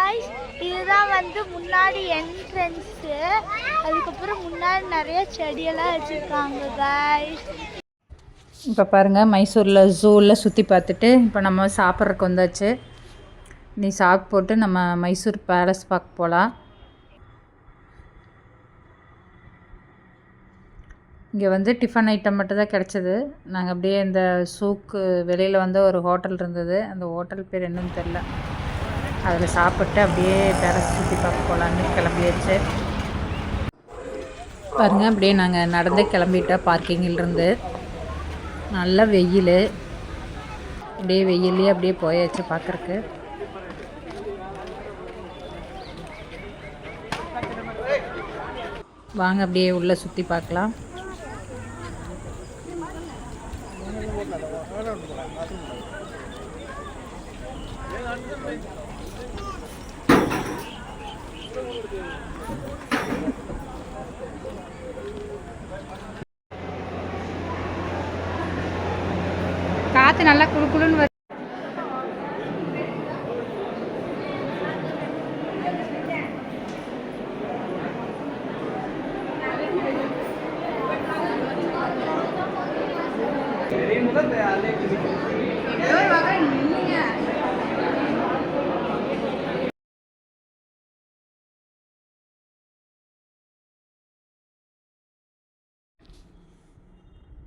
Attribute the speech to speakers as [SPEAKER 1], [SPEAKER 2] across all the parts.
[SPEAKER 1] Guys, இதுதான் வந்து முன்னாடி என்ட்ரன்ஸு. அதுக்கப்புறம் முன்னாடி நிறைய செடியெல்லாம் வச்சுருக்காங்க காய்ஸ்.
[SPEAKER 2] இப்போ பாருங்கள், மைசூரில் ஜூவில் சுற்றி பார்த்துட்டு இப்போ நம்ம சாப்பிட்றதுக்கு வந்தாச்சு. நீ சாப்பிட்டு போட்டு நம்ம மைசூர் பேலஸ் பார்க்க போகலாம். இங்கே வந்து டிஃபன் ஐட்டம் மட்டும் தான் கிடச்சிது. நாங்கள் அப்படியே இந்த சூக்கு வெளியில் வந்து ஒரு ஹோட்டல் இருந்தது. அந்த ஹோட்டல் பேர் என்னன்னு தெரில. அதில் சாப்பிட்டு அப்படியே பேலஸ் சுற்றி பார்க்க போகலான்னு கிளம்பியாச்சு. பாருங்கள், அப்படியே நாங்கள் நடந்தே கிளம்பிட்டோம் பார்க்கிங்கிலிருந்து. நல்ல வெயில், அப்படியே வெயிலே அப்படியே போயாச்சு பார்க்குறக்கு. வாங்க அப்படியே உள்ளே சுற்றி பார்க்கலாம். காற்று நல்லா குளுக்குளுன்னு வருது.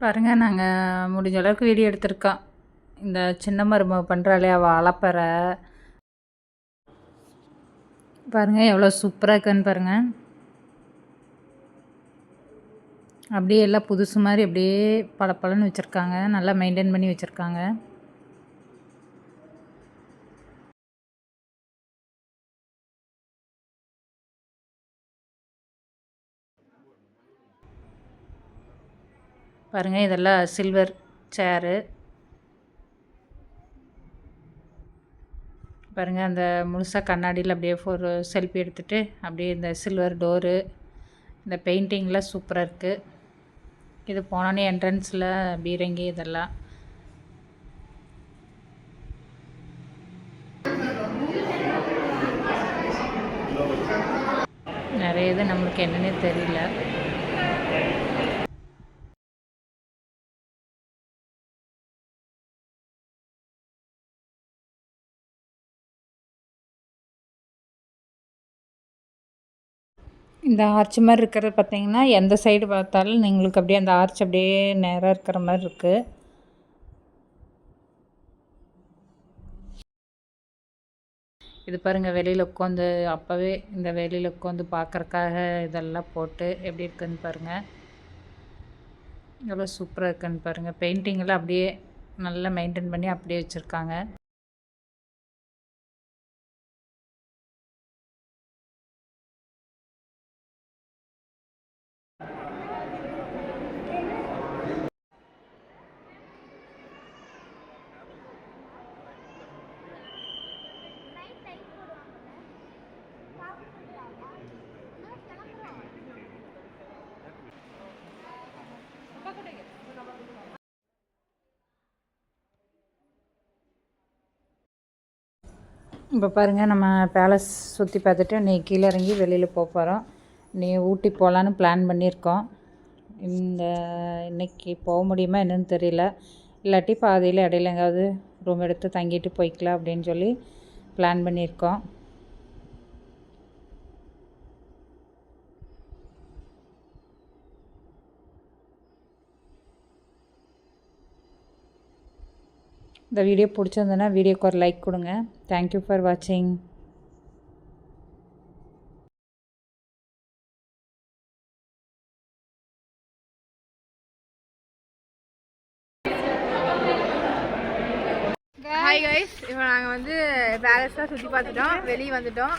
[SPEAKER 2] பாருங்கள், நாங்கள் முடிஞ்ச அளவுக்கு வீடியோ எடுத்திருக்கோம். இந்த சின்ன மருமக பண்ணுறாளே அவள் அளப்பறை பாருங்கள், எவ்வளோ சூப்பராக இருக்குன்னு பாருங்கள். அப்படியே எல்லாம் புதுசு மாதிரி அப்படியே பளபளன்னு வச்சுருக்காங்க. நல்லா மெயின்டைன் பண்ணி வச்சுருக்காங்க. பாருங்கள், இதெல்லாம் சில்வர் சேரு. பாருங்கள், அந்த முழுசாக கண்ணாடியில் அப்படியே ஒரு செல்ஃபி எடுத்துகிட்டு அப்படியே இந்த சில்வர் டோரு, இந்த பெயிண்டிங்லாம் சூப்பராக இருக்குது. இது போனோன்னே என்ட்ரன்ஸில் பீரங்கி இதெல்லாம். நிறைய இது நம்மளுக்கு என்னன்னே தெரியல. இந்த ஆர்ச் மாதிரி இருக்கிறது பார்த்திங்கன்னா, எந்த சைடு பார்த்தாலும் உங்களுக்கு அப்படியே அந்த ஆர்ச் அப்படியே நேராக இருக்கிற மாதிரி இருக்குது. இது பாருங்கள், வெளியில் உட்காந்து அப்போவே இந்த வெளியில் உட்காந்து பார்க்குறக்காக இதெல்லாம் போட்டு எப்படி இருக்குதுன்னு பாருங்கள். எவ்வளோ சூப்பராக இருக்குதுன்னு பாருங்கள். பெயிண்டிங்கெல்லாம் அப்படியே நல்லா மெயின்டைன் பண்ணி அப்படியே வச்சுருக்காங்க. இப்போ பாருங்கள், நம்ம பேலஸ் சுற்றி பார்த்துட்டு நீ கீழே இறங்கி வெளியில் போக போகிறோம். நீ ஊட்டி போகலான்னு பிளான் பண்ணியிருக்கோம். இன்றைக்கி போக முடியுமா என்னன்னு தெரியல. இல்லாட்டி பாதியில் இடையில எங்காவது ரூம் எடுத்து தங்கிட்டு போய்க்கலாம் அப்படின்னு சொல்லி பிளான் பண்ணியிருக்கோம். இந்த வீடியோ பிடிச்சிருந்ததுன்னா வீடியோக்கு ஒரு லைக் கொடுங்க. தேங்க்யூ ஃபார் வாட்சிங்.
[SPEAKER 3] ஹாய் கைஸ், இப்போ நாங்கள் வந்து பேலஸாக சுற்றி பார்த்துட்டோம், வெளியே வந்துட்டோம்.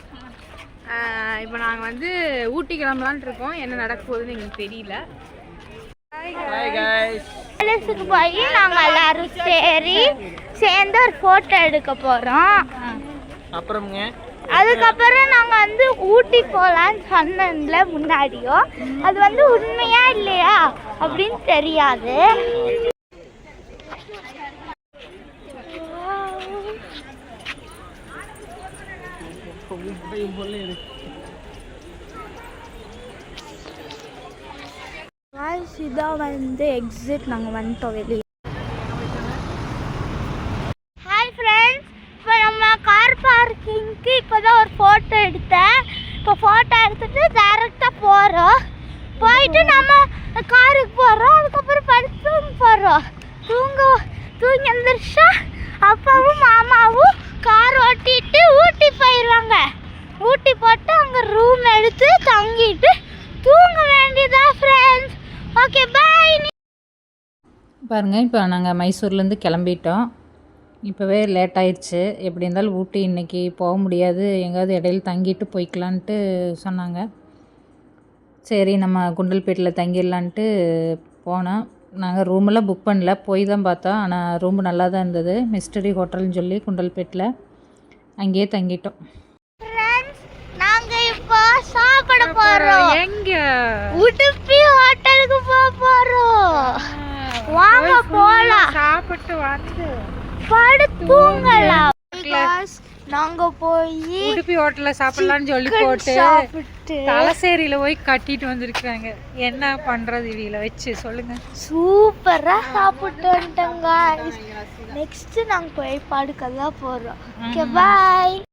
[SPEAKER 3] இப்போ நாங்கள் வந்து ஊட்டி கிளம்பலான்ட்டு இருக்கோம். என்ன நடக்க போகுதுன்னு எங்களுக்கு தெரியல.
[SPEAKER 1] பேலஸுக்கு போய் நாங்கள் எல்லாரும் சேர்ந்து ஒரு ஃபோட்டோ எடுக்க போகிறோம். அதுக்கப்புறம் நாங்கள் வந்து ஊட்டி போகலான்னு சொன்னதுல முன்னாடியோ அது வந்து உண்மையா இல்லையா அப்படின்னு தெரியாது. இதான் வந்து எக்ஸிட். நாங்கள் வந்துட்டோம் வெளியே. ஹாய் ஃப்ரெண்ட்ஸ், இப்போ நம்ம கார் பார்க்கிங்க்கு இப்போ தான் ஒரு ஃபோட்டோ எடுத்தேன். இப்போ ஃபோட்டோ எடுத்துட்டு டேரெக்டாக போகிறோம். போயிட்டு நம்ம காருக்கு போகிறோம். அதுக்கப்புறம் படுத்து போகிறோம். தூங்கி எழுந்திரிச்சா அப்பாவும் மாமாவும் கார் ஓட்டிட்டு ஊட்டி போயிடுவாங்க. ஊட்டி போட்டு அங்கே ரூம் எடுத்து தங்கிட்டு தூங்க வேண்டியதா ஃப்ரெண்ட்ஸ். Okay bye.
[SPEAKER 2] பாருங்கள், இப்போ நாங்கள் மைசூர்லேருந்து கிளம்பிட்டோம். இப்போவே லேட் ஆயிடுச்சு. எப்படி இருந்தாலும் ஊட்டி இன்றைக்கி போக முடியாது, எங்கேயாவது இடையில தங்கிட்டு போய்க்கலான்ட்டு சொன்னாங்க. சரி, நம்ம குண்டல்பேட்டில் தங்கிடலான்ட்டு போனோம். நாங்கள் ரூமெல்லாம் புக் பண்ணல, போய் தான் பார்த்தோம். ஆனால் ரூம் நல்லா தான் இருந்தது. மிஸ்டரி ஹோட்டல்னு சொல்லி குண்டல்பேட்டில் அங்கேயே தங்கிட்டோம்.
[SPEAKER 1] நாங்கள் இப்போ சாப்பிட போகிறோம்.
[SPEAKER 3] எங்க?
[SPEAKER 1] உடுப்பி ஹோட்டலுக்கு போகிறோம். வாங்க போகலாம்.
[SPEAKER 3] சாப்பிட்டு வந்து
[SPEAKER 1] படுத்து தூங்கலாம். நாங்க போய்
[SPEAKER 3] உடுப்பி ஹோட்டல்ல சாப்பிடலாம்னு சொல்லி போட்டு தலசேரியில போய் கட்டிட்டு வந்திருக்காங்க. என்ன பண்றது இவங்கள வச்சு சொல்லுங்க.
[SPEAKER 1] சூப்பரா சாப்பிட்டு வந்துட்டோங்க. நெக்ஸ்ட் நாங்க போய் படுக்கலாம் போறோம். Okay bye.